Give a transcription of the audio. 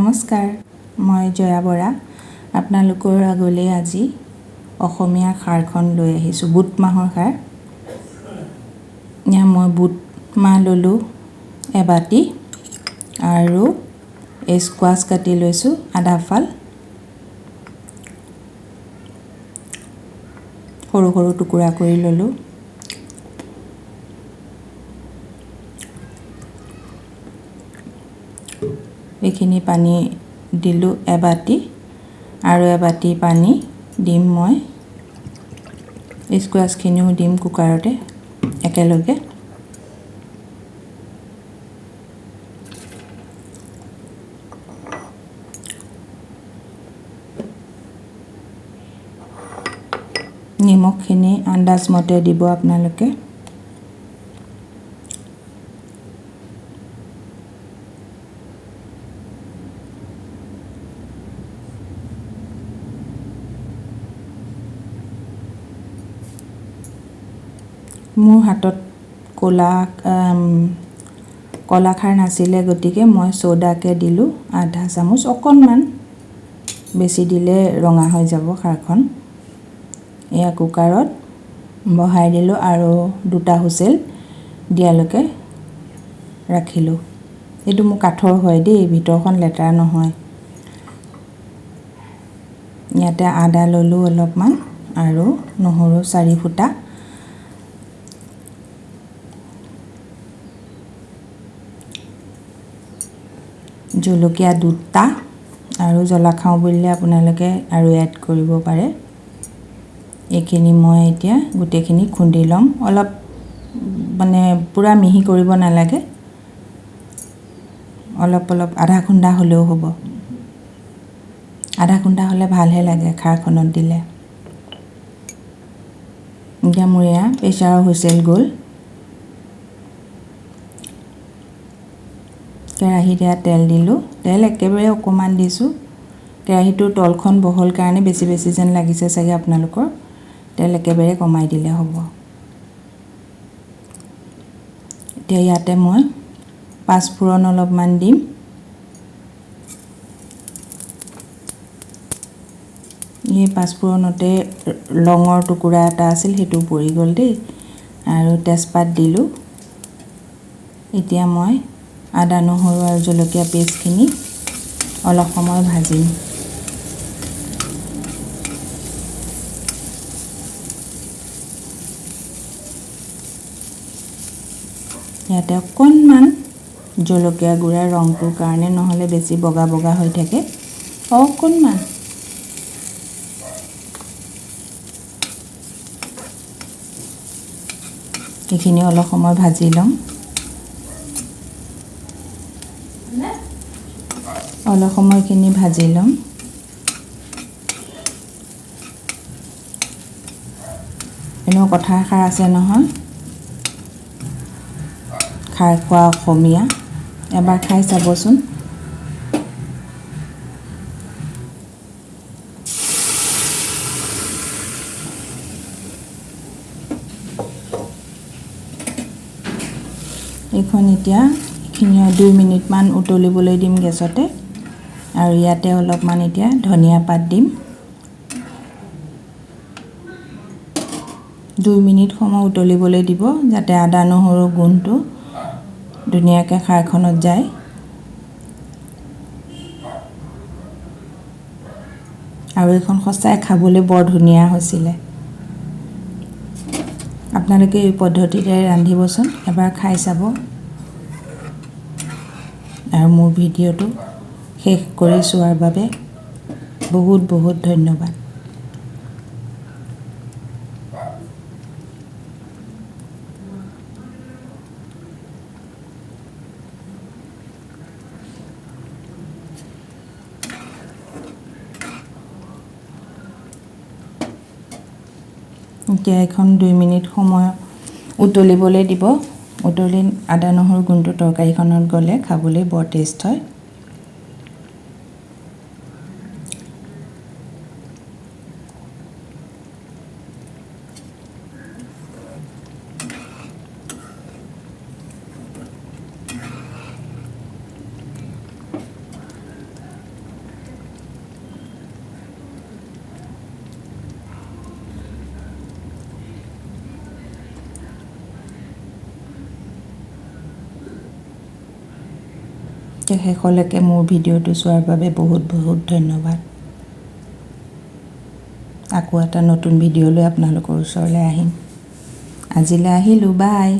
নমস্কাৰ, মই জয়া বৰা। আপোনালোকৰ আগলৈ আজি অসমীয়া খাৰখন লৈ আহিছোঁ, বুট মাহৰ খাৰ। মই বুট মাহ ল'লোঁ এবাটি আৰু স্কোৱাছ কাটি লৈছোঁ আধা ফাল। সৰু সৰু টুকুৰা কৰি ল'লোঁ। এইখিনি পানী দিলোঁ এবাটি আৰু এবাটি পানী দিম মই। স্কোৱাছখিনিও দিম কুকাৰতে একেলগে। নিমখখিনি আন্দাজমতে দিব আপোনালোকে। মোৰ হাতত কলা খাৰ নাছিলে, গতিকে মই ছ'ডাকে দিলোঁ আধা চামুচ, অকণমান, বেছি দিলে ৰঙা হৈ যাব খাৰখন। এয়া কুকাৰত বহাই দিলোঁ আৰু 2টা হুইচেল দিয়ালৈকে ৰাখিলোঁ। এইটো মোৰ কাঠৰ হয় দেই, ভিতৰখন লেতেৰা নহয়। ইয়াতে আদা ল'লোঁ অলপমান আৰু নহৰু 4 ফুটা। জলকীয়া 2টা আৰু জ্বলা খাওঁ বুলিলে আপোনালোকে আৰু এড কৰিব পাৰে। এইখিনি মই এতিয়া গোটেইখিনি খুন্দি ল'ম। অলপ মানে পূৰা মিহি কৰিব নালাগে, অলপ অলপ আধা খুন্দা হ'লেও হ'ব। আধা খুন্দা হ'লে ভালহে লাগে খাৰখনত দিলে। এতিয়া মোৰ এয়া প্ৰেছাৰৰ হুইচেল গ'ল। কেৰাহীত এয়া তেল দিলোঁ, তেল একেবাৰে অকণমান দিছোঁ। কেৰাহীটোৰ তলখন বহল কাৰণে বেছি বেছি যেন লাগিছে চাগে আপোনালোকৰ। তেল একেবাৰে কমাই দিলে হ'ব। এতিয়া ইয়াতে মই পাঁচফোৰণ অলপমান দিম। এই পাঁচফোৰণতে লঙৰ টুকুৰা এটা আছিল, সেইটো পৰি গ'ল দেই, আৰু তেজপাত দিলোঁ। এতিয়া মই আদা নহৰু আৰু জলকীয়া পেষ্টখিনি অলপ সময় ভাজিম। ইয়াতে অকণমান জলকীয়া গুড়া ৰংটোৰ কাৰণে, নহ'লে বেছি বগা বগা হৈ থাকে, অকণমান। এইখিনি অলপ সময় ভাজি ল'ম। অলপ সময়খিনি ভাজি ল'ম। এনেও কথা এষাৰ আছে নহয়, খাৰ খোৱা অসমীয়া, এবাৰ খাই চাবচোন। এইখন এতিয়া এইখিনি 2 মিনিটমান উতলিবলৈ দিম গেছতে, আৰু ইয়াতে অলপমান এতিয়া ধনিয়া পাত দিম। 2 মিনিট সময় উতলিবলৈ দিব, যাতে আদা নহৰুৰ গোন্ধটো ধুনীয়াকৈ খাৰখনত যায়। আৰু এইখন সঁচাই খাবলৈ বৰ ধুনীয়া হৈছিলে। আপোনালোকে এই পদ্ধতিৰে ৰান্ধিবচোন, এবাৰ খাই চাব। আৰু মোৰ ভিডিঅ'টো শেষ কৰি চোৱাৰ বাবে বহুত বহুত ধন্যবাদ। এতিয়া এখন 2 মিনিট সময় উতলিবলৈ দিব। উতলি আদা নহৰু গোন্ধটো তৰকাৰীখনত গ'লে খাবলৈ বৰ টেষ্ট হয়। শেষলৈকে মোৰ ভিডিঅ'টো চোৱাৰ বাবে বহুত বহুত ধন্যবাদ। আকৌ এটা নতুন ভিডিঅ' লৈ আপোনালোকৰ ওচৰলৈ আহিম। আজিলৈ আহিলোঁ, বাই।